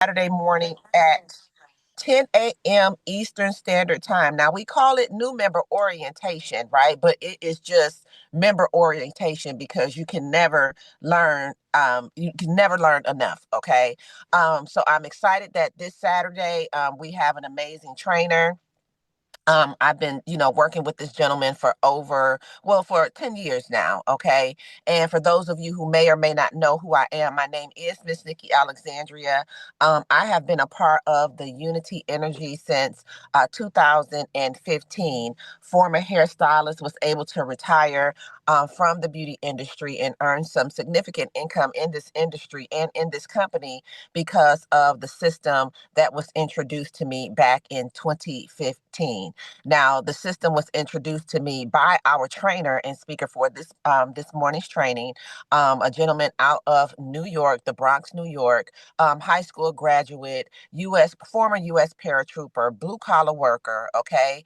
Saturday morning at 10 a.m. Eastern Standard Time. Now, we call it new member orientation, right? But it is just member orientation because you can never learn enough, okay? So I'm excited that this Saturday we have an amazing trainer. I've been, working with this gentleman for 10 years now. Okay. And for those of you who may or may not know who I am, my name is Miss Nikki Alexandria. I have been a part of the Unity Energy since 2015. Former hairstylist, was able to retire from the beauty industry and earn some significant income in this industry and in this company because of the system that was introduced to me back in 2015. Now, the system was introduced to me by our trainer and speaker for this morning's training, a gentleman out of New York, the Bronx, New York, high school graduate, former U.S. paratrooper, blue collar worker. Okay,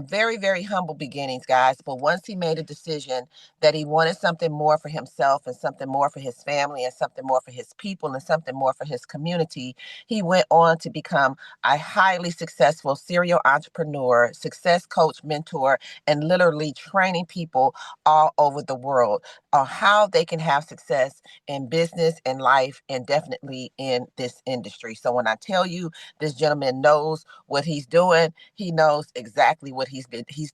very very humble beginnings, guys. But once he made a decision that he wanted something more for himself and something more for his family and something more for his people and something more for his community, he went on to become a highly successful serial entrepreneur, success coach, mentor, and literally training people all over the world on how they can have success in business and life and definitely in this industry. So when I tell you this gentleman knows what he's doing, he knows exactly what he's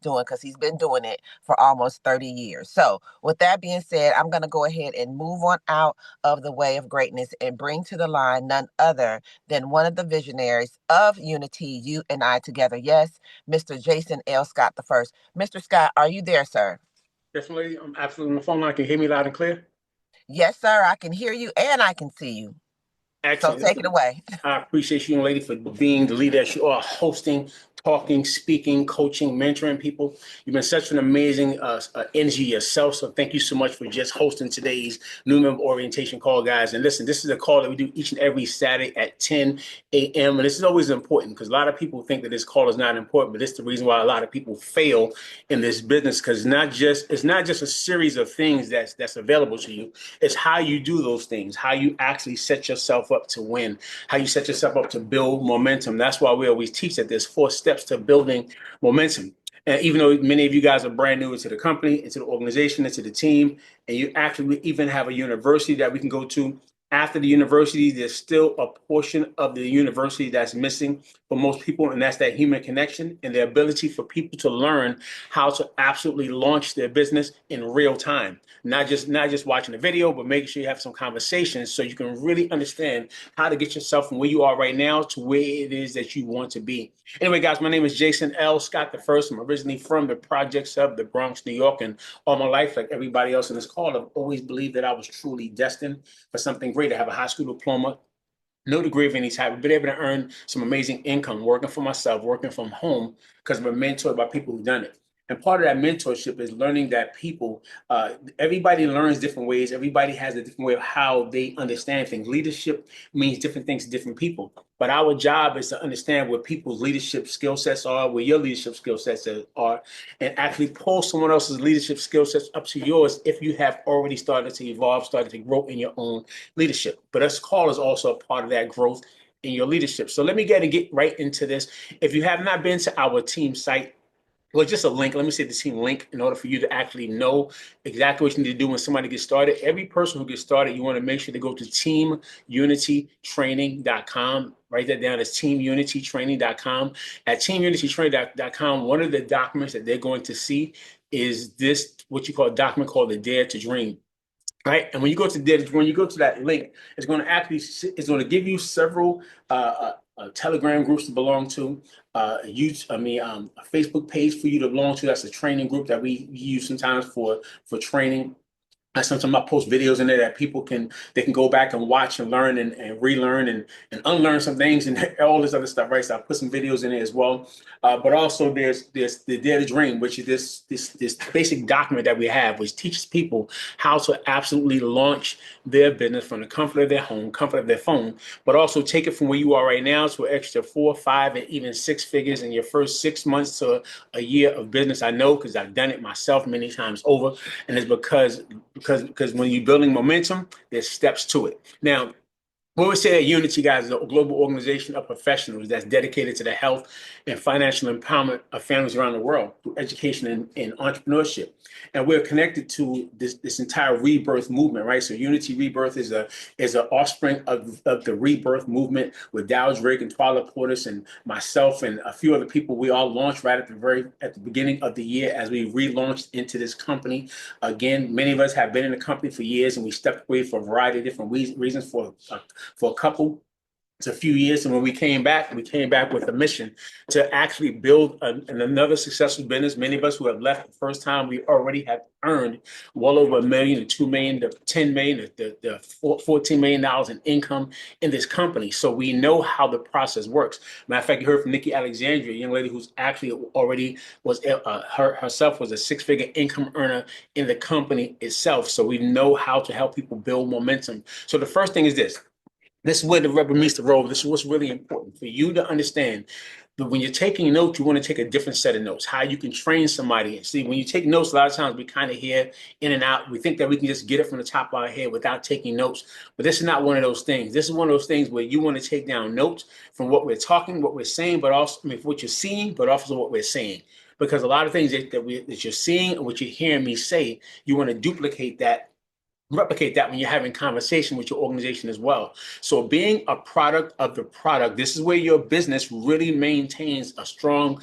doing because he's been doing it for almost 30 years. So with that being said, I'm going to go ahead and move on out of the way of greatness and bring to the line none other than one of the visionaries of Unity, you and I together. Yes, Mr. Jason L. Scott the first. Mr. Scott, are you there, sir? Definitely, I'm absolutely on the phone line. Can you hear me loud and clear? Yes, sir. I can hear you and I can see you. So Excellent. take it away. I appreciate you, young lady, for being the leader that you are, hosting, talking, speaking, coaching, mentoring people. You've been such an amazing energy yourself. So thank you so much for just hosting today's new member orientation call, guys. And listen, this is a call that we do each and every Saturday at 10 a.m. And this is always important because a lot of people think that this call is not important, but it's the reason why a lot of people fail in this business because it's not just a series of things that's available to you. It's how you do those things, how you actually set yourself up to win, how you set yourself up to build momentum. That's why we always teach that there's 4 steps to building momentum. And even though many of you guys are brand new into the company, into the organization, into the team, and you actually even have a university that we can go to after the university, there's still a portion of the university that's missing for most people, and that's that human connection and the ability for people to learn how to absolutely launch their business in real time. Not just watching the video, but making sure you have some conversations so you can really understand how to get yourself from where you are right now to where it is that you want to be. Anyway, guys, my name is Jason L. Scott the first. I'm originally from the projects of the Bronx, New York, and all my life, like everybody else in this call, I've always believed that I was truly destined for something great. I have a high school diploma, no degree of any type. I've been able to earn some amazing income working for myself, working from home, because I'm mentored by people who've done it. And part of that mentorship is learning that everybody learns different ways. Everybody has a different way of how they understand things. Leadership means different things to different people. But our job is to understand where people's leadership skill sets are, where your leadership skill sets are, and actually pull someone else's leadership skill sets up to yours if you have already started to evolve, started to grow in your own leadership. But this call is also a part of that growth in your leadership. So let me get right into this. If you have not been to our team site, well, just a link. Let me say the team link in order for you to actually know exactly what you need to do when somebody gets started. Every person who gets started, you want to make sure to go to teamunitytraining.com. Write that down as teamunitytraining.com. At teamunitytraining.com, one of the documents that they're going to see is this, what you call a document called the Dare to Dream. Right. And when you go to that link, it's going to give you several Telegram groups to belong to, a Facebook page for you to belong to. That's a training group that we use sometimes for training. And sometimes I post videos in there that they can go back and watch and learn and relearn and unlearn some things and all this other stuff, right? So I put some videos in there as well. But also there's the Dare to Dream, which is this basic document that we have, which teaches people how to absolutely launch their business from the comfort of their home, comfort of their phone, but also take it from where you are right now to an extra 4, 5, and even 6 figures in your first 6 months to a year of business. I know because I've done it myself many times over, and it's because when you're building momentum, there's steps to it. Now, We always say that Unity, guys, is a global organization of professionals that's dedicated to the health and financial empowerment of families around the world through education and entrepreneurship. And we're connected to this entire rebirth movement, right? So Unity Rebirth is an offspring of the rebirth movement with Dow's Rig and Twyla Portis and myself and a few other people. We all launched right at the beginning of the year as we relaunched into this company. Again, many of us have been in the company for years and we stepped away for a variety of different reasons for a couple to a few years. And when we came back with a mission to actually build another successful business. Many of us who have left the first time, we already have earned well over $1 million to $2 million to $10 million to $14 million in income in this company. So we know how the process works. Matter of fact, you heard from Nikki Alexandria, a young lady who's actually already was herself was a six-figure income earner in the company itself. So we know how to help people build momentum. So the first thing is this. This is where the rubber meets the road. This is what's really important for you to understand. But when you're taking notes, you want to take a different set of notes, how you can train somebody. And see, when you take notes, a lot of times we kind of hear in and out. We think that we can just get it from the top of our head without taking notes. But this is not one of those things. This is one of those things where you want to take down notes from what we're talking, what we're saying, but also what you're seeing, but also what we're saying. Because a lot of things that you're seeing and what you're hearing me say, you want to replicate that when you're having conversation with your organization as well. So being a product of the product, this is where your business really maintains a strong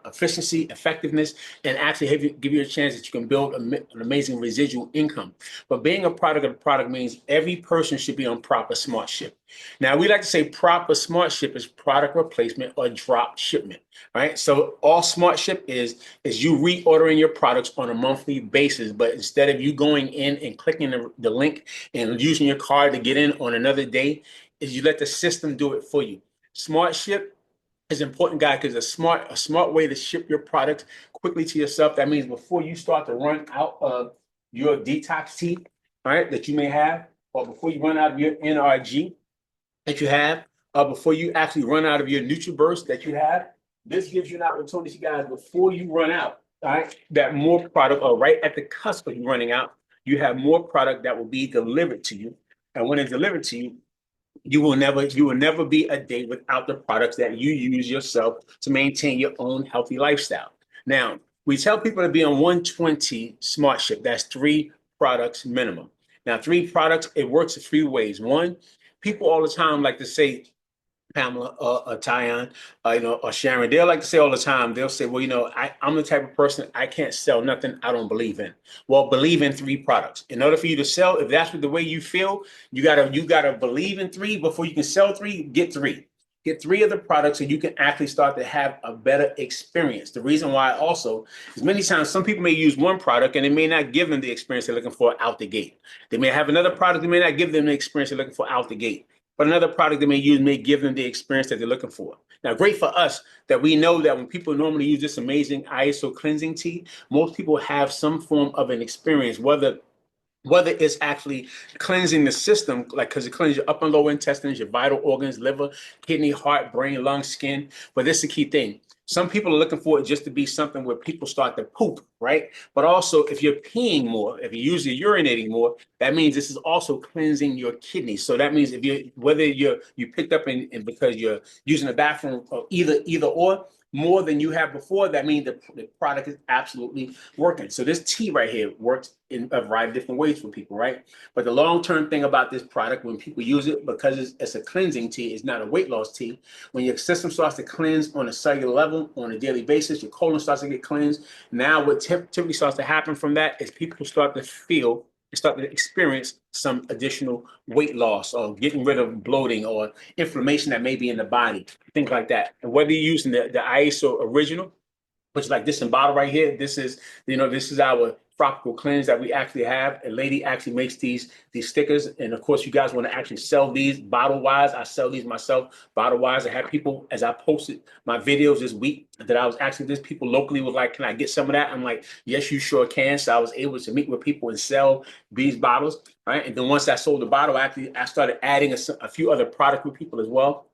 efficiency, effectiveness, and actually give you a chance that you can build an amazing residual income. But being a product of the product means every person should be on proper smart ship. Now, we like to say proper smart ship is product replacement or drop shipment, right? So all smart ship is you reordering your products on a monthly basis, but instead of you going in and clicking the link and using your card to get in on another day, is you let the system do it for you. Smart ship is important, guy, because a smart way to ship your product quickly to yourself. That means before you start to run out of your detox tea, all right, that you may have, or before you run out of your NRG that you have, before you actually run out of your NutriBurst that you have. This gives you an opportunity, guys, before you run out, all right, that more product, or right at the cusp of you running out, you have more product that will be delivered to you. And when it's delivered to you, you will never be a day without the products that you use yourself to maintain your own healthy lifestyle. Now, we tell people to be on 120 smart ship. That's 3 products minimum. Now, 3 products, it works in 3 ways. One, people all the time like to say, Pamela or Tyan, or Sharon, they'll like to say all the time, they'll say, well, I'm the type of person, I can't sell nothing I don't believe in. Well, believe in 3 products. In order for you to sell, if that's the way you feel, you gotta believe in 3 before you can sell 3, get 3. Get 3 of the products so you can actually start to have a better experience. The reason why also is many times some people may use 1 product and it may not give them the experience they're looking for out the gate. They may have another product that may not give them the experience they're looking for out the gate. But another product they may use may give them the experience that they're looking for. Now, great for us that we know that when people normally use this amazing ISO cleansing tea, most people have some form of an experience, whether it's actually cleansing the system, like because it cleanses your upper and lower intestines, your vital organs, liver, kidney, heart, brain, lung, skin. But this is the key thing. Some people are looking for it just to be something where people start to poop, right? But also, if you're peeing more, if you're usually urinating more, that means this is also cleansing your kidneys. So that means if you picked up and because you're using the bathroom or either or more than you have before, that means the product is absolutely working. So this tea right here works in a variety of different ways for people, right? But the long-term thing about this product, when people use it, because it's a cleansing tea, it's not a weight loss tea. When your system starts to cleanse on a cellular level, on a daily basis, your colon starts to get cleansed. Now what typically starts to happen from that is people start to feel start to experience some additional weight loss or getting rid of bloating or inflammation that may be in the body, things like that. And whether you're using the ISO original, which is like this in bottle right here, this is our tropical cleanse that we actually have. A lady actually makes these stickers, and of course, you guys want to actually sell these bottle wise. I sell these myself bottle wise. I had people as I posted my videos this week that I was asking this people locally was like, "Can I get some of that?" I'm like, "Yes, you sure can." So I was able to meet with people and sell these bottles, right? And then once I sold the bottle, I started adding a few other products with people as well.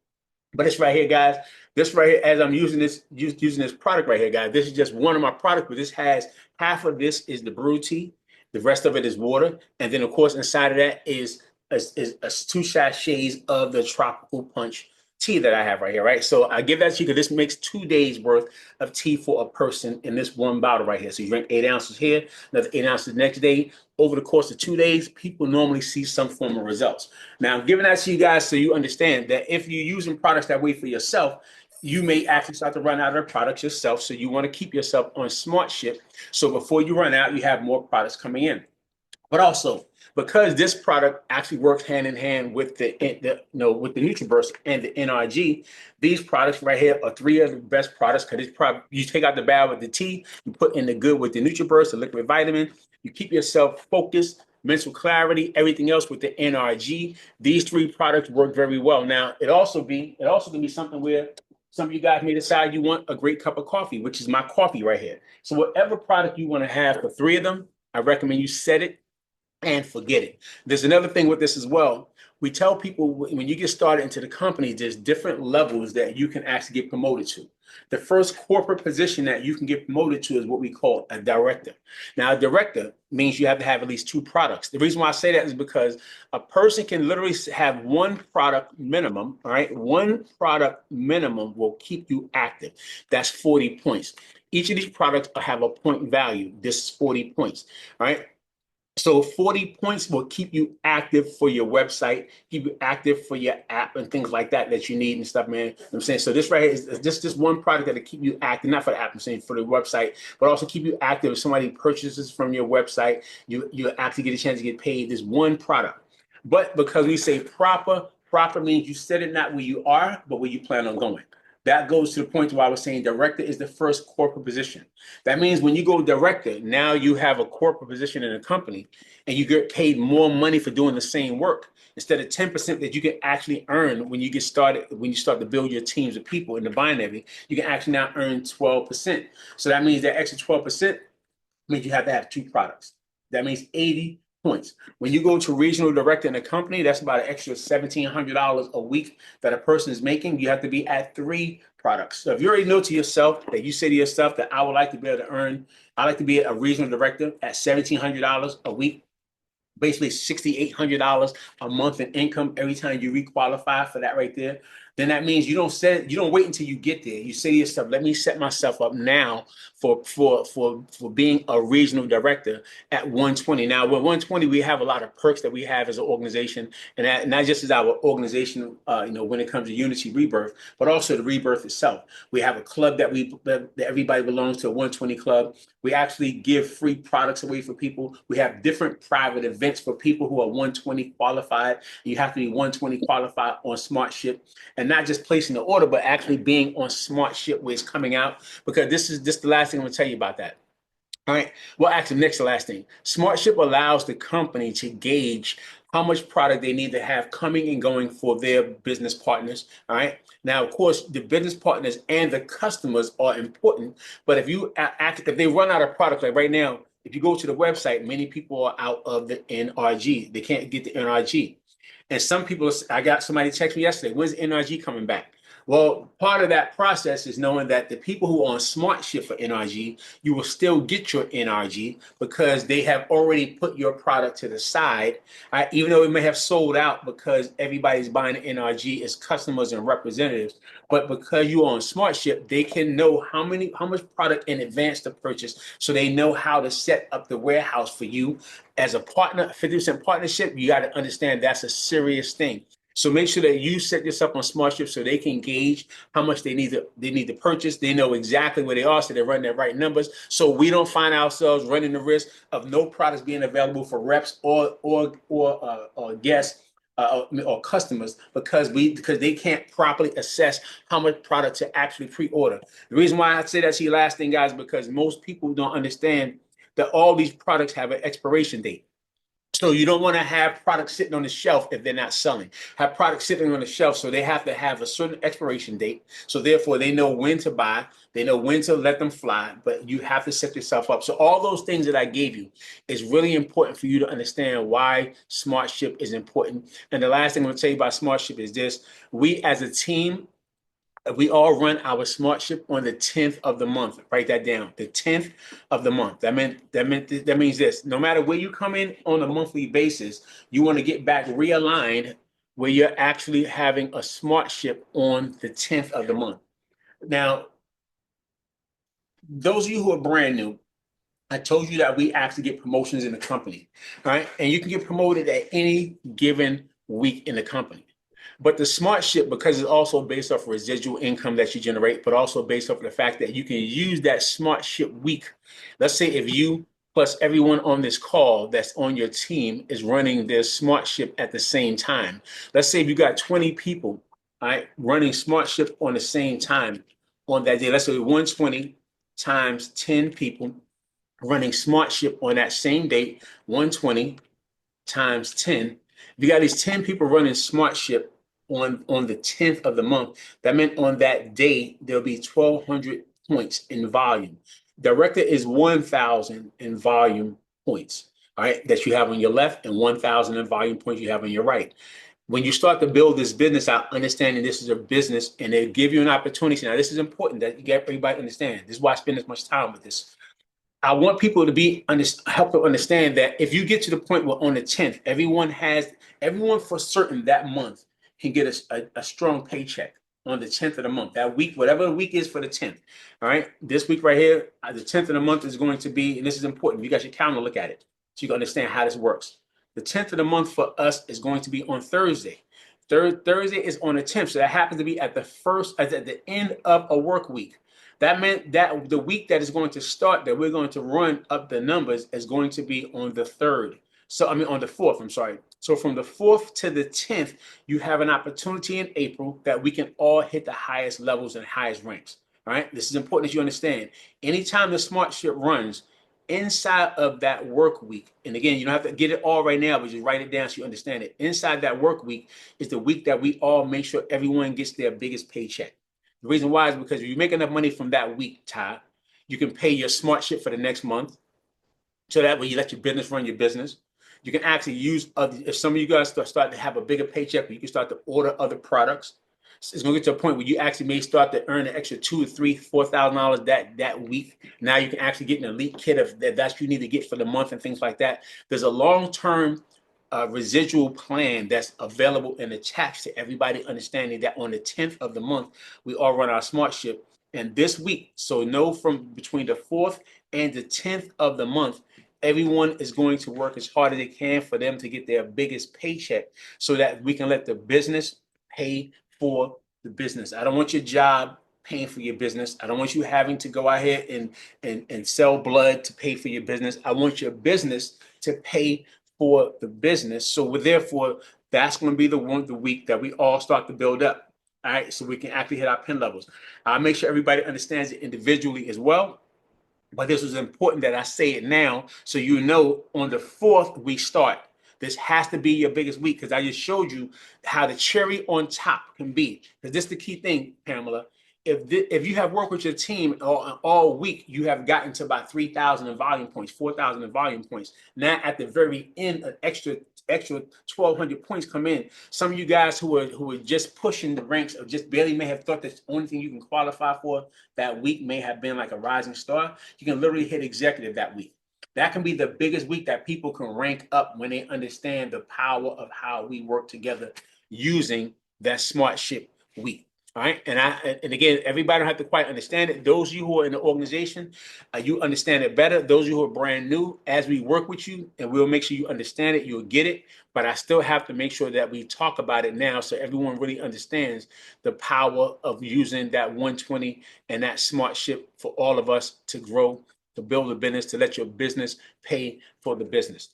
But it's right here, guys. This right here, as I'm using this product right here, guys. This is just one of my products, but this has half of this is the brew tea. The rest of it is water. And then, of course, inside of that is is 2 sachets of the tropical punch tea that I have right here, right? So I give that to you because this makes 2 days worth of tea for a person in this one bottle right here. So you drink 8 ounces here, another 8 ounces the next day. Over the course of 2 days, people normally see some form of results. Now, I'm giving that to you guys so you understand that if you're using products that way for yourself, you may actually start to run out of products yourself. So you want to keep yourself on smart ship. So before you run out, you have more products coming in. But also, because this product actually works hand in hand with with the NutriBurst and the NRG, these products right here are three of the best products because it's probably you take out the bad with the tea, you put in the good with the NutriBurst, the liquid vitamin, you keep yourself focused, mental clarity, everything else with the NRG. These three products work very well. Now, it also can be something where some of you guys may decide you want a great cup of coffee, which is my coffee right here. So whatever product you want to have for three of them, I recommend you set it and forget it. There's another thing with this as well. We tell people when you get started into the company, there's different levels that you can actually get promoted to. The first corporate position that you can get promoted to is what we call a director. Now, a director means you have to have at least two products. The reason why I say that is because a person can literally have one product minimum, all right? One product minimum will keep you active. That's 40 points. Each of these products have a point value. This is 40 points, all right? So 40 points will keep you active for your website, keep you active for your app and things like that that you need and stuff, man. You know what I'm saying? So this right here is just this one product that'll keep you active, not for the app, I'm saying for the website, but also keep you active. If somebody purchases from your website, you actually get a chance to get paid. This one product. But because we say proper means you set it not where you are, but where you plan on going. That goes to the point where I was saying director is the first corporate position. That means when you go director, now you have a corporate position in a company and you get paid more money for doing the same work instead of 10% that you can actually earn when you get started, when you start to build your teams of people in the binary, you can actually now earn 12%. So that means that extra 12% means you have to have two products. That means 80 points. When you go to regional director in a company, that's about an extra $1,700 a week that a person is making. You have to be at three products. So if you already know to yourself that you say to yourself that I would like to be able to earn, I like to be a regional director at $1,700 a week, basically $6,800 a month in income every time you requalify for that right there, then that means you don't wait until you get there. You say to yourself, let me set myself up now for being a regional director at 120. Now with 120, we have a lot of perks that we have as an organization, and that not just as our organization, when it comes to Unity Rebirth, but also the Rebirth itself. We have a club that everybody belongs to, a 120 club. We actually give free products away for people. We have different private events for people who are 120 qualified. You have to be 120 qualified on SmartShip, and not just placing the order, but actually being on SmartShip where it's coming out. Because this is the last thing I'm gonna tell you about that. All right. Well, actually, next to last thing, SmartShip allows the company to gauge how much product they need to have coming and going for their business partners. All right. Now, of course, the business partners and the customers are important, but if they run out of product, like right now, if you go to the website, many people are out of the NRG. They can't get the NRG. And some people, I got somebody text me yesterday, when's NRG coming back? Well, part of that process is knowing that the people who are on SmartShip for NRG, you will still get your NRG because they have already put your product to the side, right? Even though it may have sold out because everybody's buying NRG as customers and representatives. But because you're on SmartShip, they can know how much product in advance to purchase, so they know how to set up the warehouse for you as a partner. 50% partnership, you got to understand that's a serious thing. So make sure that you set this up on SmartShip so they can gauge how much they need to purchase. They know exactly where they are, so they're running the right numbers. So we don't find ourselves running the risk of no products being available for reps or guests or customers because they can't properly assess how much product to actually pre-order. The reason why I say that to you last thing, guys, because most people don't understand that all these products have an expiration date. So you don't want to have products sitting on the shelf if they're not selling. Have products sitting on the shelf, so they have to have a certain expiration date. So therefore, they know when to buy, they know when to let them fly, but you have to set yourself up. So all those things that I gave you is really important for you to understand why SmartShip is important. And the last thing I'm going to tell you about SmartShip is this: we as a team We all run our smart ship on the 10th of the month. Write that down. The 10th of the month. That means this. No matter where you come in on a monthly basis, you want to get back realigned where you're actually having a smart ship on the 10th of the month. Now, those of you who are brand new, I told you that we actually get promotions in the company, right? And you can get promoted at any given week in the company. But the smart ship, because it's also based off residual income that you generate, but also based off of the fact that you can use that smart ship week. Let's say if you plus everyone on this call that's on your team is running their smart ship at the same time. Let's say if you got 20 people, all right, running smart ship on the same time on that day. Let's say 120 times 10 people running smart ship on that same date, 120 times 10. If you got these 10 people running smart ship on the 10th of the month, that meant on that day, there'll be 1,200 points in volume. Director is 1,000 in volume points, all right, that you have on your left and 1,000 in volume points you have on your right. When you start to build this business out, understanding this is a business and they give you an opportunity. Now, this is important that you get everybody to understand. This is why I spend this much time with this. I want people to help them understand that if you get to the point where on the 10th, everyone for certain that month can get a strong paycheck on the 10th of the month. That week, whatever the week is for the 10th. All right. This week right here, the 10th of the month is going to be, and this is important. You got your calendar, look at it so you can understand how this works. The 10th of the month for us is going to be on Thursday. Thursday is on the 10th. So that happens to be at the end of a work week. That meant that the week that is going to start, that we're going to run up the numbers, is going to be on the 3rd. So, I mean, on the 4th, I'm sorry. So from the 4th to the 10th, you have an opportunity in April that we can all hit the highest levels and highest ranks. All right. This is important that you understand. Anytime the smart ship runs inside of that work week, and again, you don't have to get it all right now, but just write it down so you understand it. Inside that work week is the week that we all make sure everyone gets their biggest paycheck. The reason why is because if you make enough money from that week, Ty, you can pay your smart ship for the next month. So that way you let your business run your business. You can actually use if some of you guys start to have a bigger paycheck, you can start to order other products. It's going to get to a point where you actually may start to earn an extra $2,000 or $3,000, $4,000 that week. Now you can actually get an elite kit of that's you need to get for the month and things like that. There's a long-term residual plan that's available and attached to everybody understanding that on the 10th of the month, we all run our smart ship. And this week, so know from between the 4th and the 10th of the month, everyone is going to work as hard as they can for them to get their biggest paycheck so that we can let the business pay for the business. I don't want your job paying for your business. I don't want you having to go out here and sell blood to pay for your business. I want your business to pay for the business. So therefore, that's going to be the week that we all start to build up. All right, so we can actually hit our pin levels. I'll make sure everybody understands it individually as well. But this was important that I say it now so you know on the 4th we start. This has to be your biggest week because I just showed you how the cherry on top can be. Because this is the key thing, Pamela. If you have worked with your team all week, you have gotten to about 3,000 in volume points, 4,000 in volume points. Now at the very end, an extra 1,200 points come in. Some of you guys who are just pushing the ranks or just barely may have thought that the only thing you can qualify for that week may have been like a rising star. You can literally hit executive that week. That can be the biggest week that people can rank up when they understand the power of how we work together using that smart ship week. All right. And again, everybody don't have to quite understand it. Those of you who are in the organization, you understand it better. Those of you who are brand new, as we work with you, and we'll make sure you understand it, you'll get it. But I still have to make sure that we talk about it now so everyone really understands the power of using that 120 and that smart ship for all of us to grow, to build a business, to let your business pay for the business.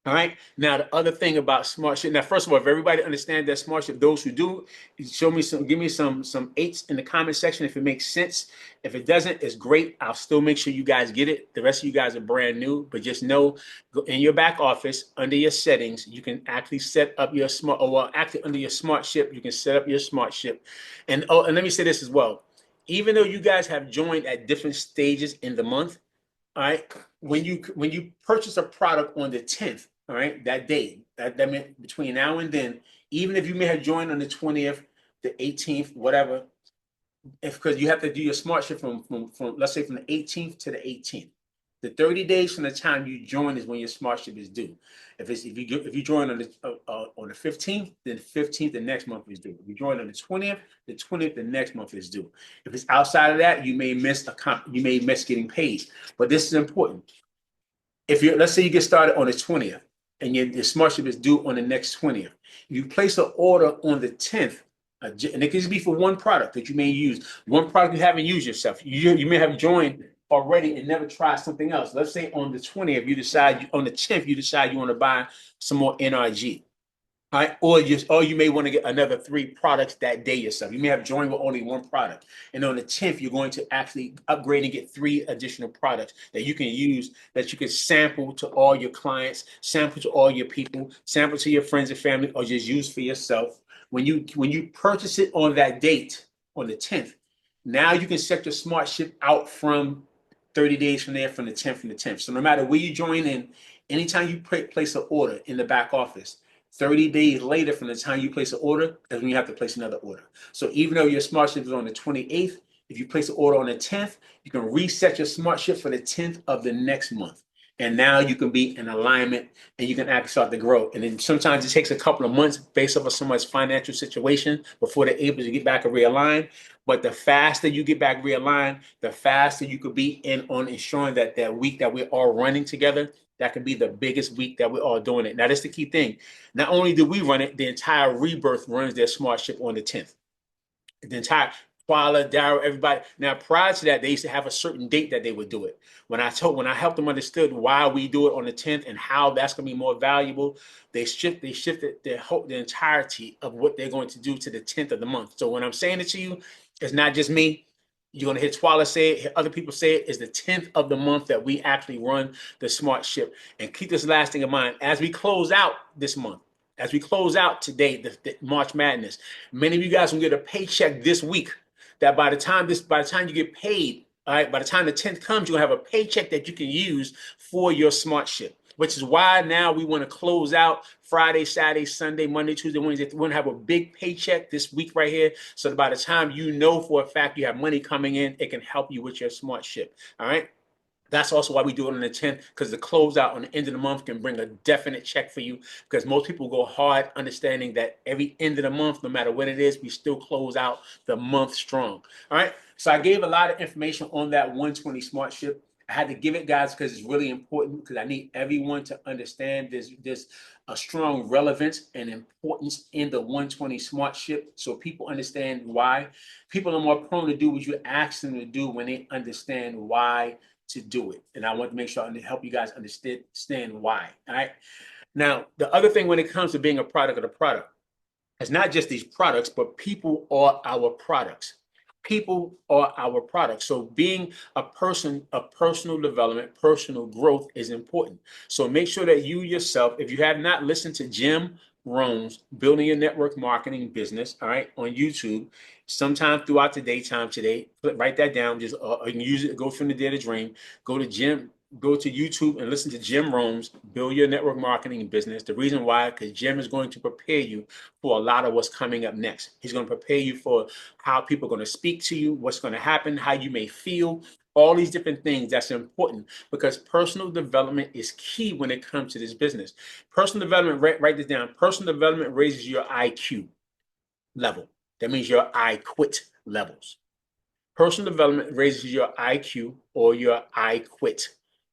All right. Now, the other thing about smart ship. Now, first of all, if everybody understands that smart ship, those who do, give me some eights in the comment section if it makes sense. If it doesn't, it's great. I'll still make sure you guys get it. The rest of you guys are brand new, but just know, go in your back office under your settings, you can actually set up your smart. Or well, actually under your smart ship, you can set up your smart ship. And and let me say this as well. Even though you guys have joined at different stages in the month, all right, when you purchase a product on the 10th, all right, that day, that meant between now and then, even if you may have joined on the 20th, the 18th, whatever, because you have to do your smart shift from let's say from the 18th to the 18th. The 30 days from the time you join is when your smart shift is due. If you join on the 15th, then 15th the next month is due. If you join on the 20th the next month is due. If it's outside of that, you may miss getting paid. But this is important. If you let's say you get started on the 20th and your smart ship is due on the next 20th, you place an order on the 10th, and it can just be for one product that you may use, one product you haven't used yourself. You may have joined already and never tried something else. Let's say on the 20th, on the 10th, you decide you want to buy some more NRG. All right, or you may want to get another 3 products that day yourself. You may have joined with only one product, and on the 10th, you're going to actually upgrade and get 3 additional products that you can use, that you can sample to all your clients, sample to all your people, sample to your friends and family, or just use for yourself. When you purchase it on that date, on the 10th, now you can set your smart ship out from 30 days from there, from the 10th. So no matter where you join in, anytime you place an order in the back office, 30 days later from the time you place an order is when you have to place another order. So even though your smart shift is on the 28th, if you place an order on the 10th, you can reset your smart shift for the 10th of the next month. And now you can be in alignment and you can actually start to grow. And then sometimes it takes a couple of months based off of someone's financial situation before they're able to get back and realign. But the faster you get back realigned, the faster you could be in on ensuring that that week that we're all running together, that could be the biggest week that we're all doing it. Now, that's the key thing. Not only do we run it, the entire Rebirth runs their smart ship on the 10th. The entire Quala, Darrow, everybody. Now, prior to that, they used to have a certain date that they would do it. When I helped them understood why we do it on the 10th and how that's going to be more valuable, they shifted the entirety of what they're going to do to the 10th of the month. So when I'm saying it to you, it's not just me. You're going to hear Twala say it, hear other people say it. Is the 10th of the month that we actually run the smart ship. And keep this last thing in mind. As we close out this month, as we close out today, the March Madness, many of you guys will get a paycheck this week. That by the time you get paid, all right, by the time the 10th comes, you'll have a paycheck that you can use for your smart ship. Which is why now we want to close out Friday, Saturday, Sunday, Monday, Tuesday, Wednesday. We want to have a big paycheck this week right here. So that by the time you know for a fact you have money coming in, it can help you with your smart ship. All right. That's also why we do it on the 10th, because the closeout on the end of the month can bring a definite check for you. Because most people go hard understanding that every end of the month, no matter what it is, we still close out the month strong. All right. So I gave a lot of information on that 120 smart ship. I had to give it, guys, because it's really important, because I need everyone to understand there's a strong relevance and importance in the 120 smart ship, so people understand why. People are more prone to do what you ask them to do when they understand why to do it. And I want to make sure I help you guys understand why. All right. Now, the other thing when it comes to being a product of the product, it's not just these products, but people are our products. People are our products. So being a person of personal development, personal growth is important. So make sure that you yourself, if you have not listened to Jim Rohn's Building Your Network Marketing Business, all right, on YouTube, sometime throughout the daytime today, write that down. Just you can use it, go from the day to dream, go to YouTube and listen to Jim Rohn's Build Your Network Marketing Business. The reason why, because Jim is going to prepare you for a lot of what's coming up next. He's going to prepare you for how people are going to speak to you, what's going to happen, how you may feel, all these different things. That's important, because personal development is key when it comes to this business. Personal development, write this down. Personal development raises your IQ level. That means your I quit levels. Personal development raises your IQ or your I quit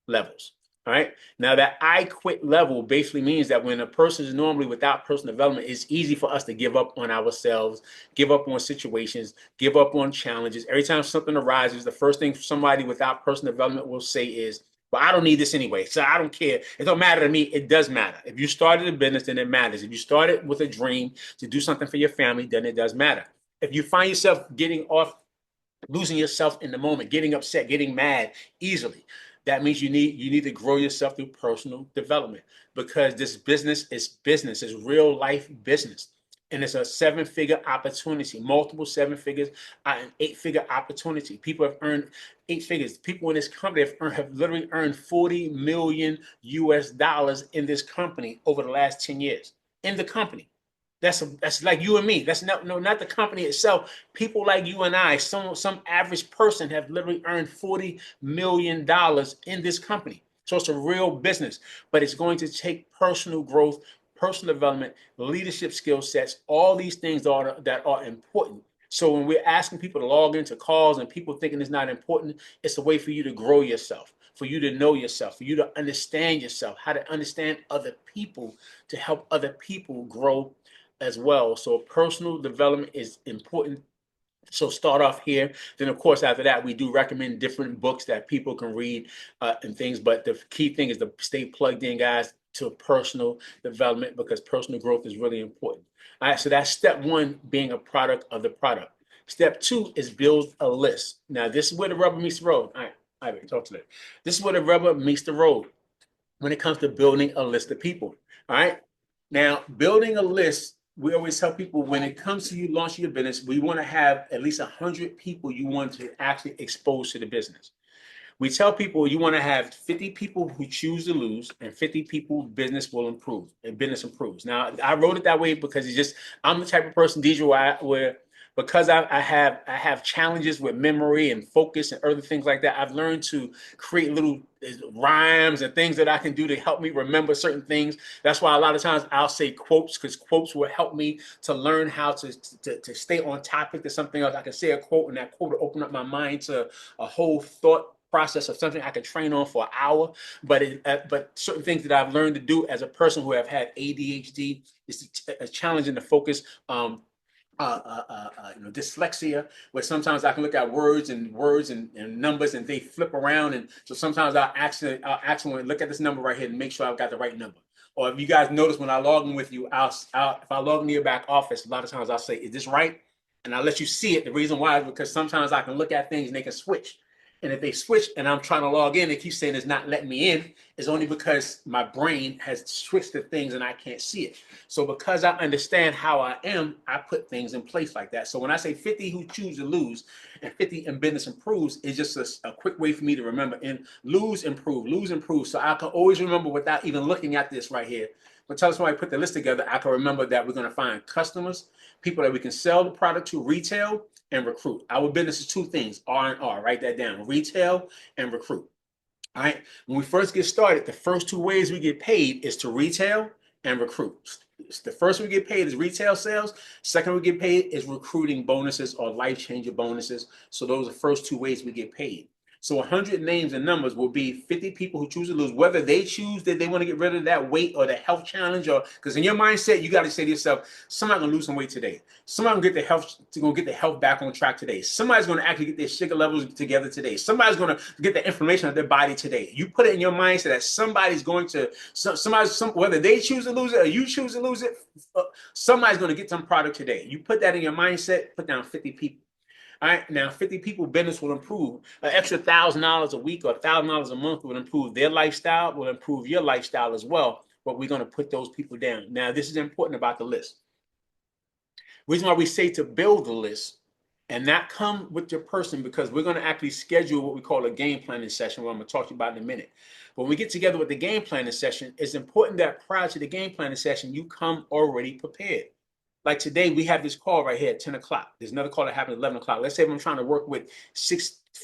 levels. All right. Now, that I quit level basically means that when a person is normally without personal development, it's easy for us to give up on ourselves, give up on situations, give up on challenges. Every time something arises, the first thing somebody without personal development will say is, well, I don't need this anyway, so I don't care. It don't matter to me. It does matter. If you started a business, then it matters. If you started with a dream to do something for your family, then it does matter. If you find yourself losing yourself in the moment, getting upset, getting mad easily, that means you need to grow yourself through personal development, because this business is real life business. And it's a 7-figure opportunity, multiple 7 figures, an 8-figure opportunity. People have earned 8 figures. People in this company have literally earned 40 million US dollars in this company over the last 10 years in the company. That's like you and me. That's not the company itself. People like you and I, some average person have literally earned $40 million in this company. So it's a real business, but it's going to take personal growth, personal development, leadership skill sets. All these things that are important. So when we're asking people to log into calls and people thinking it's not important, it's a way for you to grow yourself, for you to know yourself, for you to understand yourself, how to understand other people, to help other people grow as well. So personal development is important. So start off here. Then, of course, after that, we do recommend different books that people can read and things. But the key thing is to stay plugged in, guys, to personal development, because personal growth is really important. All right, so that's step one, being a product of the product. Step two is build a list. Now, this is where the rubber meets the road. All right, talk to that. This is where the rubber meets the road when it comes to building a list of people. All right. Now, building a list, we always tell people when it comes to you launching your business, we want to have at least 100 people you want to actually expose to the business. We tell people you want to have 50 people who choose to lose and 50 people business will improve and business improves. Now, I wrote it that way because it's just, I'm the type of person, DJ, where because I have challenges with memory and focus and other things like that, I've learned to create little rhymes and things that I can do to help me remember certain things. That's why a lot of times I'll say quotes, because quotes will help me to learn how to stay on topic to something else. I can say a quote and that quote will open up my mind to a whole thought process of something I could train on for an hour. But certain things that I've learned to do as a person who have had ADHD is challenging the focus. Dyslexia, where sometimes I can look at words and numbers and they flip around. And so sometimes I'll look at this number right here and make sure I've got the right number. Or if you guys notice when I log in with you, if I log into your back office, a lot of times I'll say, is this right? And I'll let you see it. The reason why is because sometimes I can look at things and they can switch. And if they switch and I'm trying to log in, they keep saying it's not letting me in. It's only because my brain has switched to things and I can't see it. So because I understand how I am, I put things in place like that. So when I say 50 who choose to lose and 50 in business improves, it's just a quick way for me to remember. And lose, improve, lose, improve. So I can always remember without even looking at this right here. But tell us when I put the list together, I can remember that we're going to find customers, people that we can sell the product to, retail, and recruit. Our business is two things, R and R. Write that down: retail and recruit. All right. When we first get started, the first two ways we get paid is to retail and recruit. The first we get paid is retail sales. Second we get paid is recruiting bonuses or life changer bonuses. So those are the first two ways we get paid. So 100 names and numbers will be 50 people who choose to lose, whether they choose that they want to get rid of that weight or the health challenge, or because in your mindset, you got to say to yourself, somebody's gonna lose some weight today. Somebody's gonna get the health back on track today. Somebody's gonna actually get their sugar levels together today. Somebody's gonna get the inflammation of their body today. You put it in your mindset that somebody's going to, whether they choose to lose it or you choose to lose it, somebody's gonna get some product today. You put that in your mindset, put down 50 people. All right, now 50 people business will improve. An extra $1,000 a week or $1,000 a month will improve their lifestyle, will improve your lifestyle as well. But we're going to put those people down. Now, this is important about the list. Reason why we say to build the list and not come with your person, because we're going to actually schedule what we call a game planning session, what I'm going to talk to you about in a minute. When we get together with the game planning session, it's important that prior to the game planning session, you come already prepared. Like today, we have this call right here at 10 o'clock. There's another call that happened at 11 o'clock. Let's say if I'm trying to work with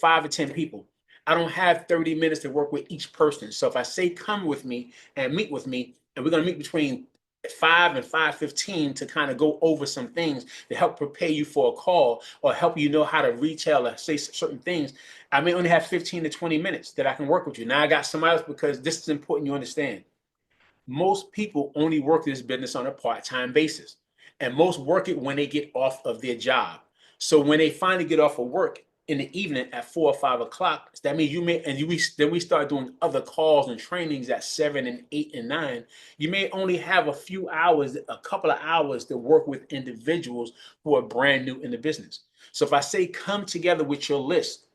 5 or 10 people. I don't have 30 minutes to work with each person. So if I say come with me and meet with me, and we're going to meet between 5 and 5:15 to kind of go over some things to help prepare you for a call or help you know how to retail or say certain things, I may only have 15 to 20 minutes that I can work with you. Now I got somebody else, because this is important you understand. Most people only work this business on a part-time basis, and most work it when they get off of their job. So when they finally get off of work in the evening at 4 or 5 o'clock, that means then we start doing other calls and trainings at 7 and 8 and 9. You may only have a few hours, a couple of hours to work with individuals who are brand new in the business. So if I say come together with your list,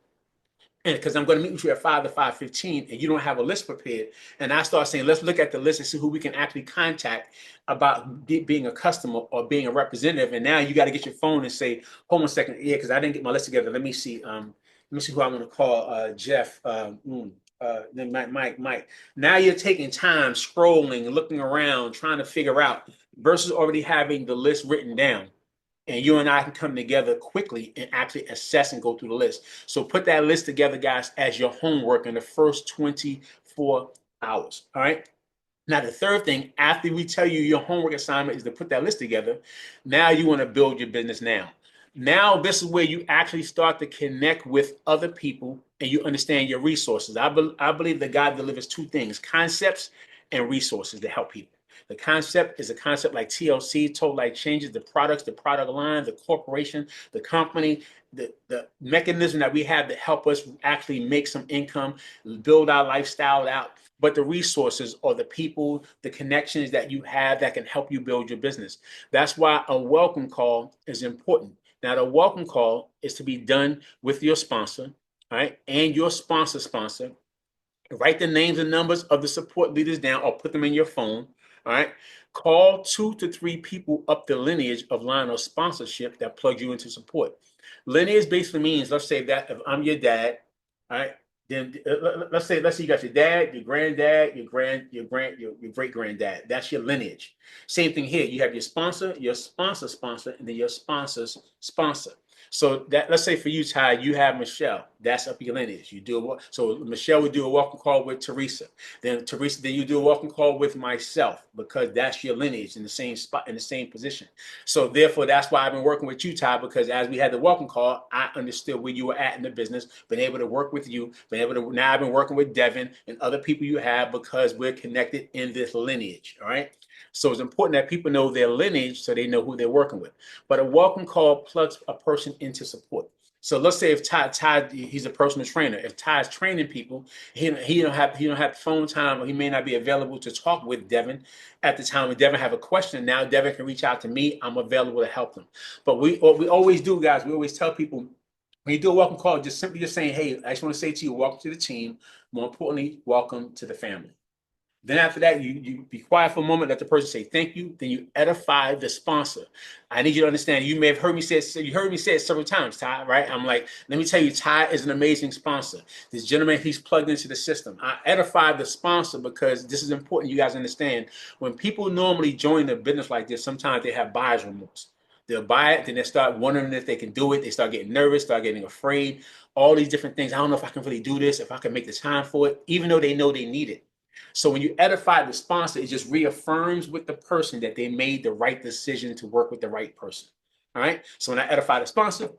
and because I'm going to meet with you at 5 to 5:15 and you don't have a list prepared, and I start saying, let's look at the list and see who we can actually contact about being a customer or being a representative. And now you got to get your phone and say, hold on a second. Yeah, because I didn't get my list together. Let me see. Let me see who I'm going to call. Jeff. Then Mike. Now you're taking time scrolling, looking around, trying to figure out versus already having the list written down. And you and I can come together quickly and actually assess and go through the list. So put that list together, guys, as your homework in the first 24 hours. All right. Now, the third thing, after we tell you your homework assignment is to put that list together, now you want to build your business now. Now, this is where you actually start to connect with other people and you understand your resources. I believe that God delivers two things: concepts and resources to help people. The concept is a concept like TLC, Total Life Changes, the products, the product line, the corporation, the company, the mechanism that we have to help us actually make some income, build our lifestyle out. But the resources or the people, the connections that you have that can help you build your business. That's why a welcome call is important. Now, the welcome call is to be done with your sponsor, all right, and your sponsor. Write the names and numbers of the support leaders down or put them in your phone. All right. Call 2 to 3 people up the lineage of line of sponsorship that plugs you into support. Lineage basically means, let's say that if I'm your dad, all right, then let's say you got your dad, your granddad, your great granddad. That's your lineage. Same thing here. You have your sponsor, and then your sponsor's sponsor. So that, let's say for you, Ty, you have Michelle. That's up your lineage. You do so Michelle would do a welcome call with Teresa. Then you do a welcome call with myself because that's your lineage in the same spot, in the same position. So therefore, that's why I've been working with you, Ty, because as we had the welcome call, I understood where you were at in the business, been able to work with you, been able to now I've been working with Devin and other people you have because we're connected in this lineage. All right. So it's important that people know their lineage so they know who they're working with. But a welcome call plugs a person into support. So let's say if Ty, he's a personal trainer. If Ty's training people, he don't have phone time, or he may not be available to talk with Devin at the time. When Devin have a question, now Devin can reach out to me. I'm available to help them. But what we always do, guys, we always tell people when you do a welcome call, just simply just saying, "Hey, I just want to say to you, welcome to the team. More importantly, welcome to the family." Then after that, you be quiet for a moment, let the person say thank you. Then you edify the sponsor. I need you to understand. You may have heard me say it, you heard me say it several times, Ty. Right? I'm like, let me tell you, Ty is an amazing sponsor. This gentleman, he's plugged into the system. I edify the sponsor because this is important. You guys understand when people normally join a business like this, sometimes they have buyer's remorse. They'll buy it, then they start wondering if they can do it. They start getting nervous, start getting afraid. All these different things. I don't know if I can really do this, if I can make the time for it, even though they know they need it. So when you edify the sponsor, it just reaffirms with the person that they made the right decision to work with the right person. All right. So when I edify the sponsor,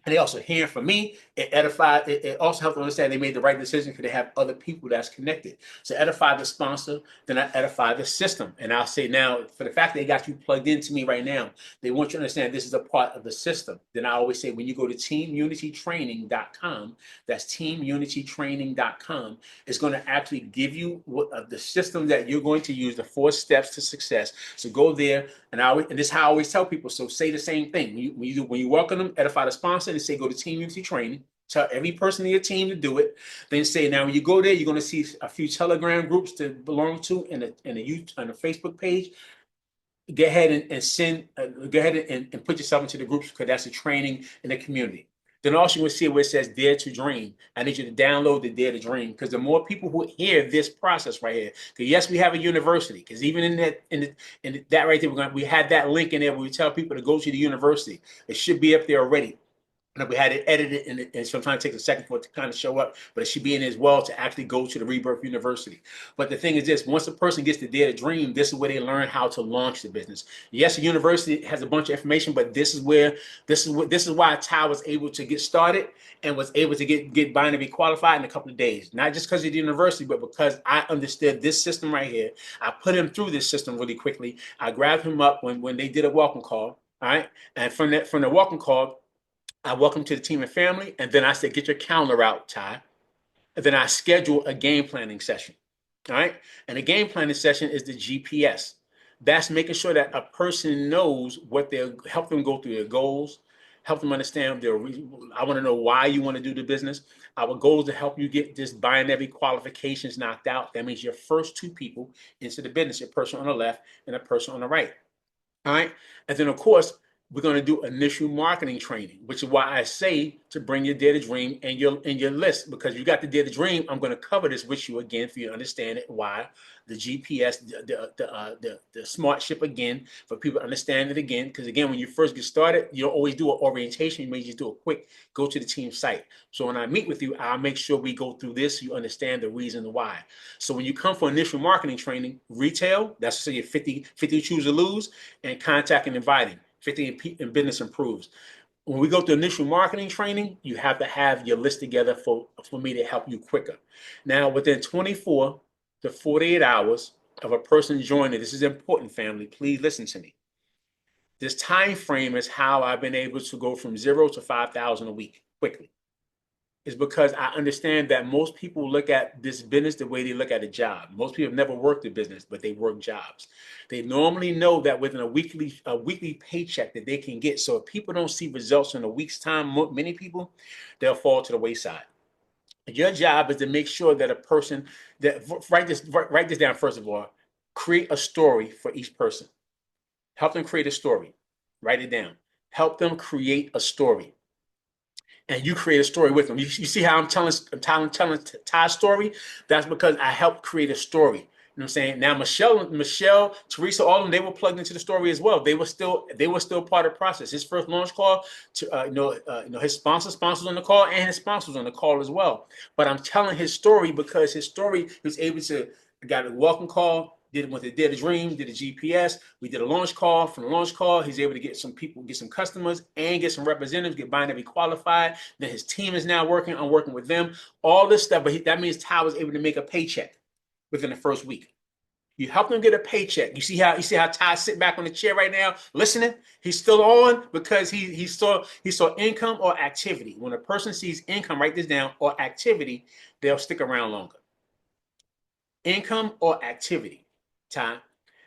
and they also hearing from me, it also helps them understand they made the right decision because they have other people that's connected. So edify the sponsor, then I edify the system. And I'll say now, for the fact that they got you plugged into me right now, they want you to understand this is a part of the system. Then I always say when you go to teamunitytraining.com, that's teamunitytraining.com, it's going to actually give you the system that you're going to use, the 4 steps to success. So go there, and this is how I always tell people. So say the same thing when you welcome them, edify the sponsor, and say go to Team Unity Training. Tell every person in your team to do it. Then say now when you go there, you're going to see a few Telegram groups to belong to and a Facebook page. Go ahead and send. Go ahead and put yourself into the groups because that's a training in the community. Then also you will see where it says Dare to Dream. I need you to download the Dare to Dream because the more people who hear this process right here, because yes, we have a university. Because even in that right there, we had that link in there where we tell people to go to the university. It should be up there already. And we had it edited, and sometimes it takes a second for it to kind of show up, but it should be in as well to actually go to the Rebirth University. But the thing is this: once a person gets to Dare to Dream, this is where they learn how to launch the business. Yes, the university has a bunch of information, but this is why Ty was able to get started and was able to get by and be qualified in a couple of days. Not just because of the university, but because I understood this system right here. I put him through this system really quickly. I grabbed him up when they did a welcome call. All right, and from the welcome call, I welcome to the team and family, and then I said, get your calendar out, Ty. And then I schedule a game planning session. All right. And the game planning session is the GPS. That's making sure that a person knows what they'll help them go through their goals, help them understand their reason. I want to know why you want to do the business. Our goal is to help you get this binary qualifications knocked out. That means your first 2 people into the business, a person on the left and a person on the right. All right. And then, of course, we're going to do initial marketing training, which is why I say to bring your data dream and your list, because you got the data dream. I'm going to cover this with you again for you to understand it. Why the GPS, the smart ship again, for people to understand it again. Because again, when you first get started, you don't always do an orientation. You may just do a quick go to the team site. So when I meet with you, I'll make sure we go through this so you understand the reason why. So when you come for initial marketing training, retail, that's say your 50 choose to lose, and contact and inviting. 50 in business improves. When we go to initial marketing training, you have to have your list together for me to help you quicker. Now, within 24 to 48 hours of a person joining, this is important, family. Please listen to me. This time frame is how I've been able to go from 0 to 5,000 a week quickly. Is because I understand that most people look at this business the way they look at a job. Most people have never worked a business, but they work jobs. They normally know that within a weekly paycheck that they can get. So if people don't see results in a week's time, many people, they'll fall to the wayside. Your job is to make sure that a person that write this down first of all. Create a story for each person. Help them create a story. Write it down. Help them create a story, and you create a story with them. You see how I'm telling Ty's story? That's because I helped create a story. You know what I'm saying? Now Michelle, Teresa, all of them, they were plugged into the story as well. They were still part of the process. His first launch call, his sponsors on the call, and his sponsors on the call as well. But I'm telling his story because his story, he was able to got a welcome call, did a dream, did a GPS. We did a launch call. From the launch call, he's able to get some people, get some customers, and get some representatives, get binary qualified. Then his team is now working. I'm working with them. All this stuff, but that means Ty was able to make a paycheck within the first week. You help them get a paycheck. You see how Ty sit back on the chair right now, listening. He's still on because he saw income or activity. When a person sees income, write this down, or activity, they'll stick around longer. Income or activity. Time.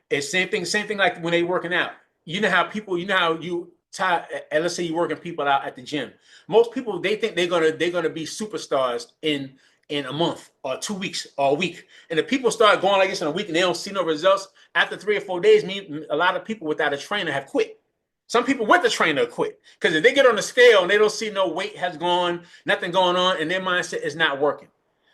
It's same thing like when they working out. You know how people, let's say you're working people out at the gym. Most people, they think they're gonna be superstars in a month or 2 weeks or a week. And if people start going like this in a week and they don't see no results, after 3 or 4 days, a lot of people without a trainer have quit. Some people with the trainer quit. Because if they get on the scale and they don't see no weight has gone, nothing going on, and their mindset is not working.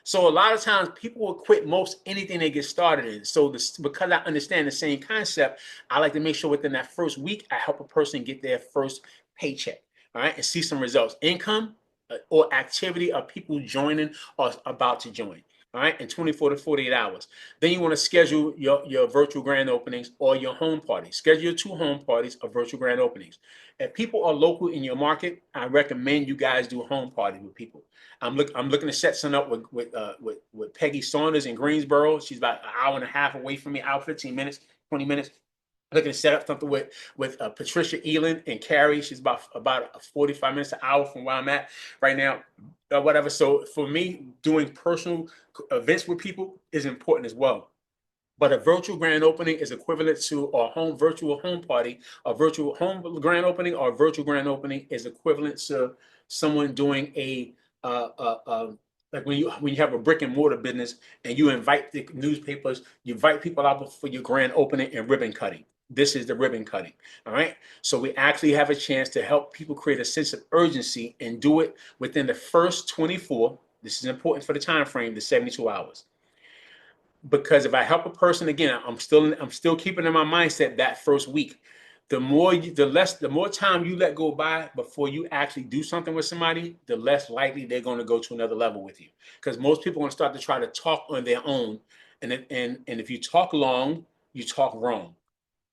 So a lot of times people will quit most anything they get started in. So because I understand the same concept, I like to make sure within that first week, I help a person get their first paycheck, all right, and see some results. Income or activity of people joining or about to join, all right, in 24 to 48 hours. Then you want to schedule your virtual grand openings or your home parties. Schedule your 2 home parties or virtual grand openings. If people are local in your market, I recommend you guys do home parties with people. I'm looking to set something up with Peggy Saunders in Greensboro. She's about an hour and a half away from me, hour 15 minutes, 20 minutes. Looking to set up something with Patricia Elin and Carrie. She's about 45 minutes, an hour from where I'm at right now, whatever. So for me, doing personal events with people is important as well. But a virtual grand opening is equivalent to a virtual home party. A virtual home grand opening or a virtual grand opening is equivalent to someone doing like when you have a brick and mortar business and you invite the newspapers, you invite people out for your grand opening and ribbon cutting. This is the ribbon cutting. All right. So we actually have a chance to help people create a sense of urgency and do it within the first 24. This is important for the time frame, the 72 hours. Because if I help a person again, I'm still keeping in my mindset that first week. The more time you let go by before you actually do something with somebody, the less likely they're going to go to another level with you. Because most people are going to start to try to talk on their own, and if you talk long, you talk wrong.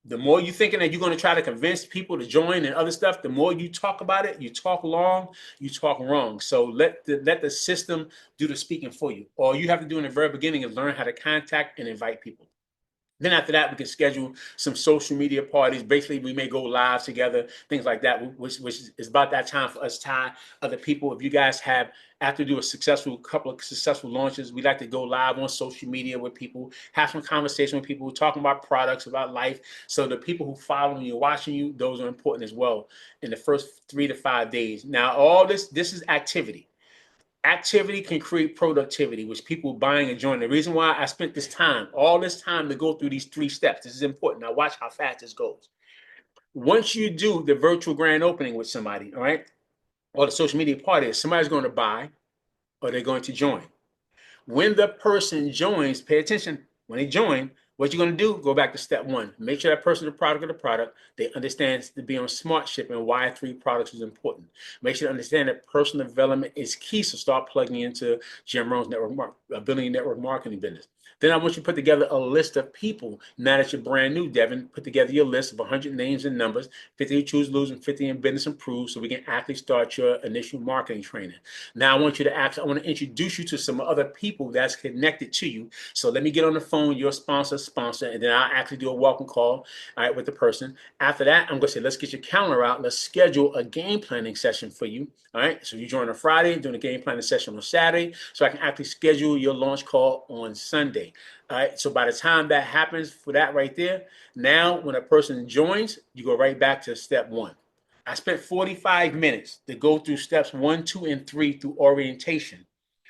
The more you thinking that you're going to try to convince people to join and other stuff, the more you talk about it, you talk long, you talk wrong. So let the system do the speaking for you. All you have to do in the very beginning is learn how to contact and invite people. Then after that, we can schedule some social media parties. Basically, we may go live together, things like that, which is about that time for us, Ty, other people. If you guys have, after do a couple of successful launches, we like to go live on social media with people, have some conversation with people, talking about products, about life. So the people who follow you, watching you, those are important as well in the first 3 to 5 days. Now, all this is activity. Activity can create productivity, which people buying and joining. The reason why I spent all this time to go through these 3 steps. This is important. Now watch how fast this goes. Once you do the virtual grand opening with somebody, all right, or the social media party, somebody's going to buy or they're going to join. When the person joins, pay attention. When they join, what you're going to do, go back to step one. Make sure that person is the product of the product. They understand to be on smart ship and why 3 products is important. Make sure to understand that personal development is key. So start plugging into Jim Rohn's building your network marketing business. Then I want you to put together a list of people. Now that you're brand new, Devin, put together your list of 100 names and numbers, 50 in choose, lose, and 50 in business improve, so we can actually start your initial marketing training. Now I want you to I want to introduce you to some other people that's connected to you. So let me get on the phone, your sponsor, and then I'll actually do a welcome call, all right, with the person. After that, I'm going to say, let's get your calendar out. Let's schedule a game planning session for you. All right. So you join on Friday, doing a game planning session on Saturday, so I can actually schedule your launch call on Sunday. All right. So by the time that happens for that right there, now when a person joins, you go right back to step one. I spent 45 minutes to go through steps 1, 2, and 3 through orientation.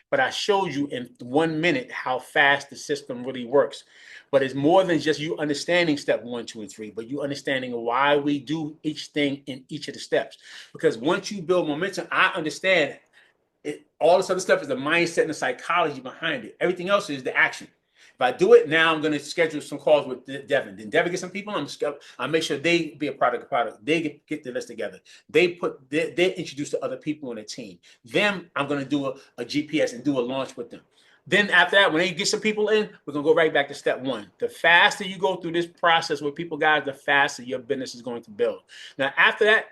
But I showed you in 1 minute how fast the system really works. But it's more than just you understanding step 1, 2, and 3, but you understanding why we do each thing in each of the steps. Because once you build momentum, I understand all this other stuff is the mindset and the psychology behind it. Everything else is the action. If I do it now, I'm going to schedule some calls with Devin. Then Devin get some people. I'll make sure they be a product. They get the list together. They introduce the other people on the team. Them, I'm going to do a GPS and do a launch with them. Then after that, when they get some people in, we're gonna go right back to step one. The faster you go through this process with people, guys, the faster your business is going to build. Now, after that,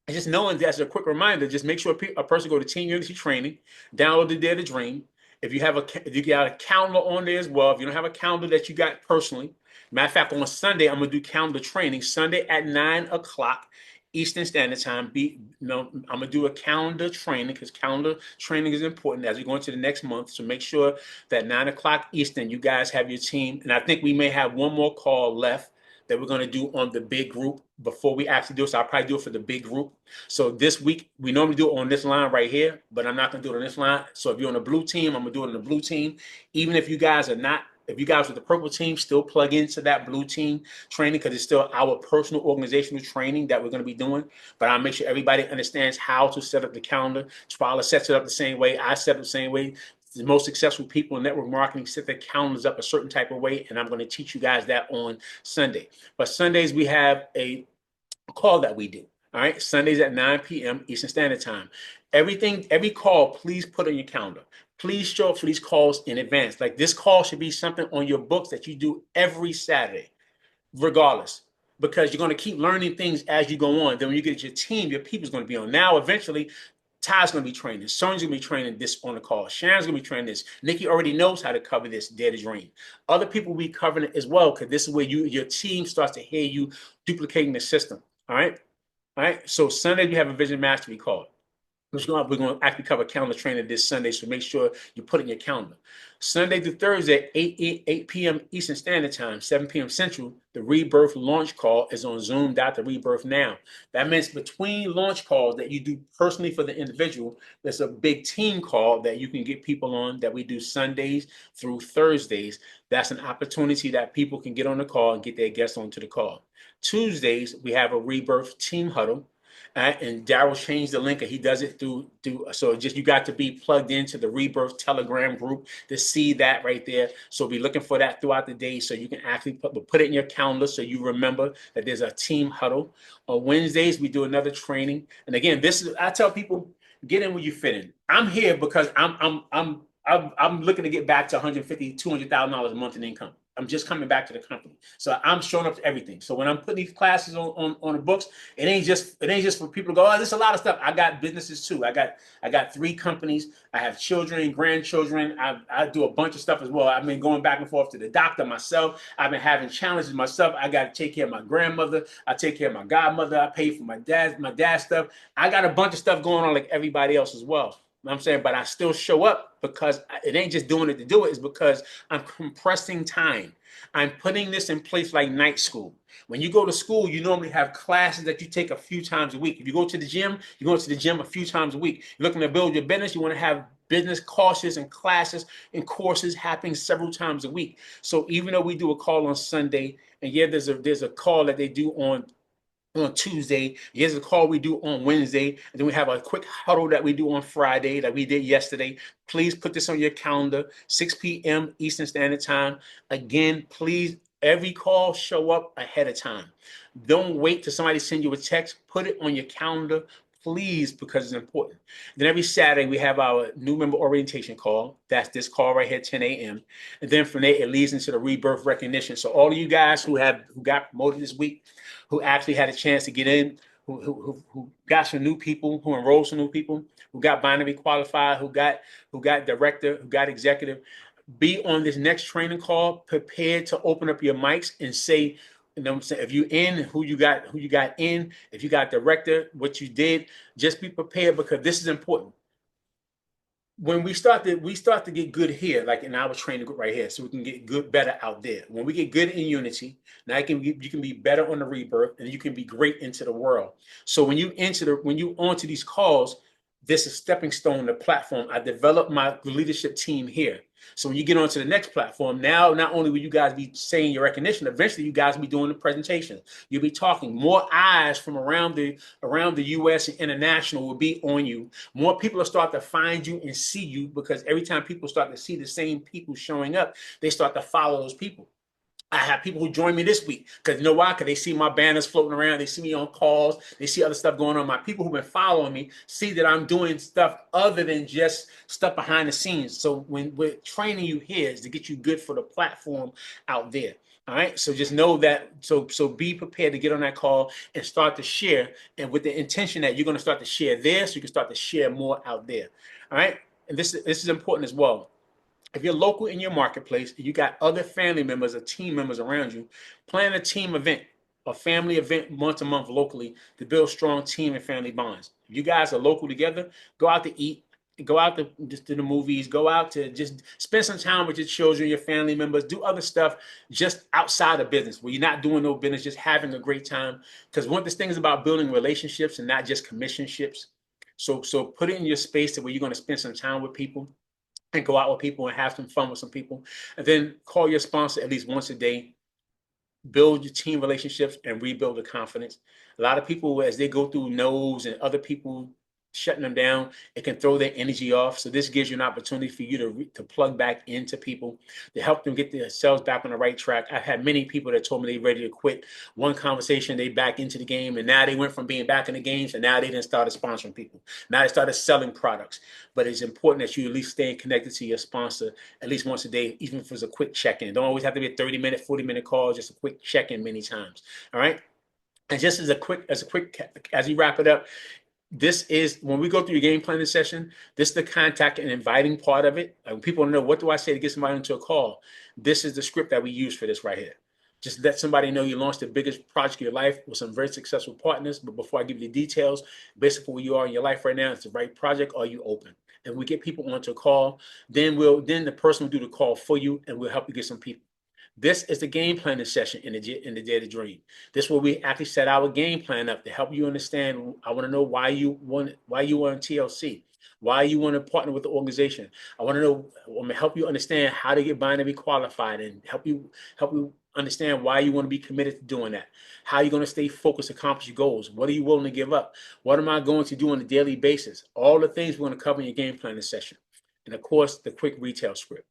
just knowing that's a quick reminder, just make sure a person go to Team Unity Training, download the Dare to Dream. If you got a calendar on there as well, if you don't have a calendar that you got personally, matter of fact, on Sunday, I'm gonna do calendar training Sunday at 9 o'clock Eastern Standard Time. I'm gonna do a calendar training because calendar training is important as we go into the next month. So make sure that 9 o'clock Eastern, you guys have your team. And I think we may have one more call left that we're going to do on the big group before we actually do it. So I'll probably do it for the big group. So this week, we normally do it on this line right here, but I'm not going to do it on this line. So if you're on the blue team, I'm going to do it on the blue team. Even if you guys are not, if you guys with the purple team, still plug into that blue team training because it's still our personal organizational training that we're going to be doing. But I'll make sure everybody understands how to set up the calendar. Twyla sets it up the same way. I set it up the same way. The most successful people in network marketing set their calendars up a certain type of way, and I'm going to teach you guys that on Sunday. But Sundays, we have a call that we do. All right, Sundays at 9 p.m. Eastern Standard Time. Every call, please put on your calendar. Please show up for these calls in advance. Like this call should be something on your books that you do every Saturday, regardless, because you're going to keep learning things as you go on. Then when you get your team, your people's going to be on. Now, eventually, Ty's going to be training. Sonya's going to be training this on the call. Sharon's going to be training this. Nikki already knows how to cover this Dare to Dream. Other people will be covering it as well because this is where your team starts to hear you duplicating the system. All right? All right? So Sunday, we have a Vision Mastery call. We're going to actually cover calendar training this Sunday, so make sure you put it in your calendar. Sunday through Thursday, 8 p.m. Eastern Standard Time, 7 p.m. Central, the Rebirth launch call is on Zoom.the-rebirth now. That means between launch calls that you do personally for the individual, there's a big team call that you can get people on that we do Sundays through Thursdays. That's an opportunity that people can get on the call and get their guests onto the call. Tuesdays, we have a Rebirth team huddle. And Daryl changed the link, and he does it through. So just you got to be plugged into the Rebirth Telegram group to see that right there. So be looking for that throughout the day, so you can actually put it in your calendar, so you remember that there's a team huddle. On Wednesdays, we do another training, and again, this is I tell people get in where you fit in. I'm here because I'm looking to get back to $150,000, $200,000 a month in income. I'm just coming back to the company. So I'm showing up to everything. So when I'm putting these classes on the books, it ain't just for people to go, oh, there's a lot of stuff. I got businesses too. I got 3 companies. I have children, grandchildren. I do a bunch of stuff as well. I've been going back and forth to the doctor myself. I've been having challenges myself. I got to take care of my grandmother. I take care of my godmother. I pay for my dad's stuff. I got a bunch of stuff going on like everybody else as well. You know what I'm saying? But I still show up because it ain't just doing it to do it. It's because I'm compressing time. I'm putting this in place like night school. When you go to school, you normally have classes that you take a few times a week. If you go to the gym, you go to the gym a few times a week. You're looking to build your business, you want to have business courses and classes and courses happening several times a week. So even though we do a call on Sunday, and yeah, there's a call that they do on on Tuesday. Here's a call we do on Wednesday. And then we have a quick huddle that we do on Friday that we did yesterday. Please put this on your calendar, 6 p.m. Eastern Standard Time. Again, please, every call show up ahead of time. Don't wait till somebody send you a text. Put it on your calendar, please, because it's important. Then every Saturday, we have our new member orientation call. That's this call right here, 10 a.m. And then from there, it leads into the rebirth recognition. So all of you guys who got promoted this week, who actually had a chance to get in, who got some new people, who enrolled some new people, who got binary qualified, who got director, who got executive, be on this next training call prepared to open up your mics and say, you know what I'm saying, if you in, who you got in, if you got director, what you did, just be prepared, because this is important. When we start to get good here, like in our training group right here, so we can get good, better out there. When we get good in unity, now you can be better on the rebirth, and you can be great into the world. So when you onto these calls, this is stepping stone, the platform. I developed my leadership team here. So when you get onto the next platform, now not only will you guys be saying your recognition, eventually you guys will be doing the presentation. You'll be talking. More eyes from around the U.S. and international will be on you. More people will start to find you and see you, because every time people start to see the same people showing up, they start to follow those people. I have people who join me this week because you know why? Because they see my banners floating around. They see me on calls. They see other stuff going on. My people who've been following me see that I'm doing stuff other than just stuff behind the scenes. So when we're training you here is to get you good for the platform out there. All right. So just know that. So be prepared to get on that call and start to share, and with the intention that you're going to start to share there, so you can start to share more out there. All right. And this is important as well. If you're local in your marketplace and you got other family members or team members around you, plan a team event, a family event once a month locally to build strong team and family bonds. If you guys are local together, go out to eat, go out to just to the movies, go out to just spend some time with your children, your family members, do other stuff just outside of business where you're not doing no business, just having a great time. Because one of the things about building relationships and not just commissionships. So put it in your space to where you're going to spend some time with people and go out with people and have some fun with some people. And then call your sponsor at least once a day. Build your team relationships and rebuild the confidence. A lot of people, as they go through no's and other people shutting them down, it can throw their energy off. So this gives you an opportunity for you to plug back into people, to help them get themselves back on the right track. I've had many people that told me they're ready to quit. One conversation, they back into the game, and now they went from being back in the games, and now they didn't started sponsoring people. Now they started selling products. But it's important that you at least stay connected to your sponsor at least once a day, even if it's a quick check-in. Don't always have to be a 30-minute, 40-minute call, just a quick check-in many times. All right. And just as you wrap it up, this is when we go through your game planning session. This is the contact and inviting part of it. Like, people want to know, what do I say to get somebody into a call? This is the script that we use for this right here. Just let somebody know you launched the biggest project of your life with some very successful partners. But before I give you the details, basically where you are in your life right now, it's the right project. Are you open? And we get people onto a call. Then the person will do the call for you, and we'll help you get some people. This is the game planning session in the Dare to Dream. This is where we actually set our game plan up to help you understand. I want to know why you want TLC, why you want to partner with the organization. I want to help you understand how to get binary qualified, and help you understand why you want to be committed to doing that. How you're going to stay focused, accomplish your goals. What are you willing to give up? What am I going to do on a daily basis? All the things we're going to cover in your game planning session. And of course, the quick retail script.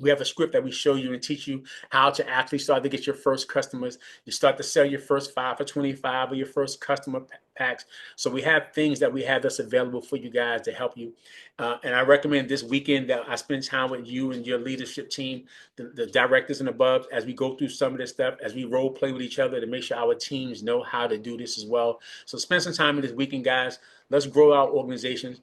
We have a script that we show you and teach you how to actually start to get your first customers. You start to sell your first 5 for 25 or your first customer packs. So we have things that we have that's available for you guys to help you. And I recommend this weekend that I spend time with you and your leadership team, the directors and above, as we go through some of this stuff, as we role play with each other to make sure our teams know how to do this as well. So spend some time in this weekend, guys. Let's grow our organizations.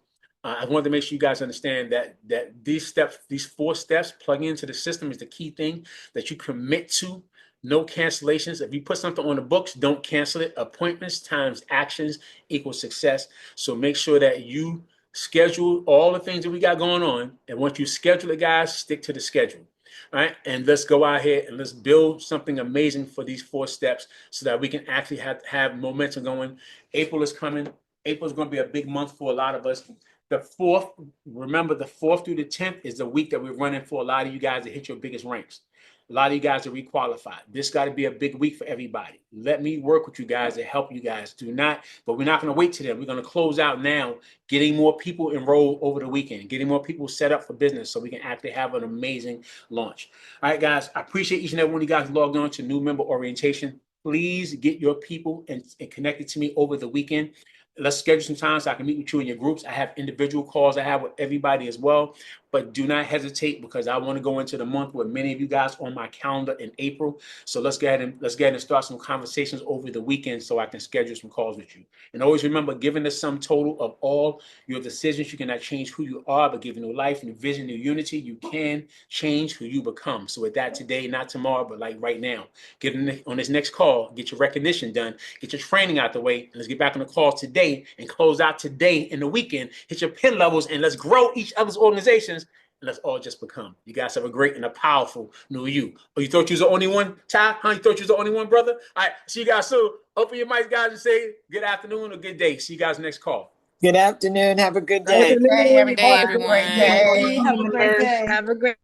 I wanted to make sure you guys understand that these steps, these 4 steps, plugging into the system is the key thing that you commit to. No cancellations. If you put something on the books, don't cancel it. Appointments times actions equals success. So make sure that you schedule all the things that we got going on. And once you schedule it, guys, stick to the schedule. All right. And let's go out here and let's build something amazing for these 4 steps so that we can actually have momentum going. April is coming. April is going to be a big month for a lot of us. The 4th, remember, the 4th through the 10th is the week that we're running for a lot of you guys to hit your biggest ranks. A lot of you guys are requalified. This got to be a big week for everybody. Let me work with you guys to help you guys. But we're not going to wait till then. We're going to close out now, getting more people enrolled over the weekend, getting more people set up for business so we can actually have an amazing launch. All right, guys, I appreciate each and every one of you guys logged on to new member orientation. Please get your people and connected to me over the weekend. Let's schedule some time so I can meet with you in your groups. I have individual calls I have with everybody as well, but do not hesitate because I want to go into the month with many of you guys on my calendar in April. So let's go ahead and start some conversations over the weekend so I can schedule some calls with you. And always remember, given the sum total of all your decisions, you cannot change who you are, but given new life, new vision, new unity, you can change who you become. So with that today, not tomorrow, but like right now, get on this next call, get your recognition done, get your training out the way, and let's get back on the call today and close out today in the weekend. Hit your pin levels and let's grow each other's organizations. And let's all just become. You guys have a great and a powerful new you. Oh, you thought you was the only one, Ty? Huh? You thought you was the only one, brother? All right, see you guys soon. Open your mics, guys, and say good afternoon or good day. See you guys next call. Good afternoon. Have a good day. Good day, Hey, everybody. Have a great everyone. day. Have a great day. Have a great